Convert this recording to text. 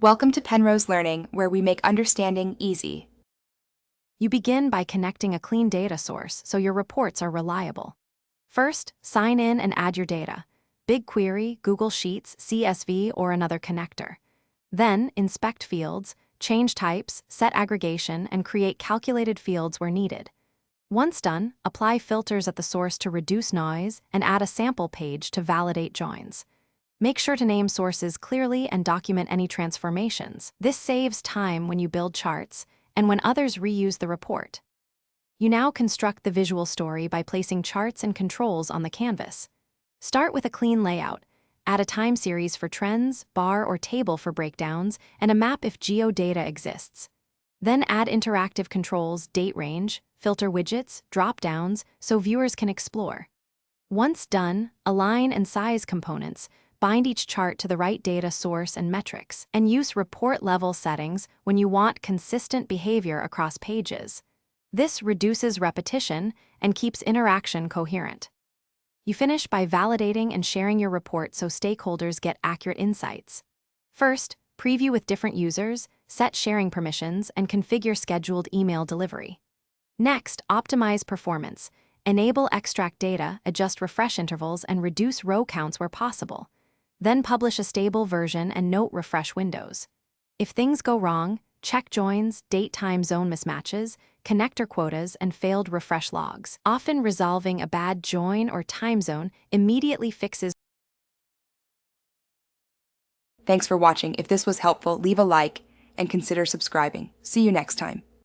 Welcome to Penrose Learning, where we make understanding easy. You begin by connecting a clean data source so your reports are reliable. First, sign in and add your data: BigQuery, Google Sheets, CSV, or another connector. Then, inspect fields, change types, set aggregation, and create calculated fields where needed. Once done, apply filters at the source to reduce noise and add a sample page to validate joins. Make sure to name sources clearly and document any transformations. This saves time when you build charts and when others reuse the report. You now construct the visual story by placing charts and controls on the canvas. Start with a clean layout. Add a time series for trends, bar or table for breakdowns, and a map if geodata exists. Then add interactive controls, date range, filter widgets, drop-downs, so viewers can explore. Once done, align and size components, bind each chart to the right data source and metrics, and use report-level settings when you want consistent behavior across pages. This reduces repetition and keeps interaction coherent. You finish by validating and sharing your report so stakeholders get accurate insights. First, preview with different users, set sharing permissions, and configure scheduled email delivery. Next, optimize performance. Enable extract data, adjust refresh intervals, and reduce row counts where possible. Then publish a stable version and note refresh windows. If things go wrong, check joins, date-time zone mismatches, connector quotas, and failed refresh logs. Often resolving a bad join or time zone immediately fixes. Thanks for watching. If this was helpful, leave a like and consider subscribing. See you next time.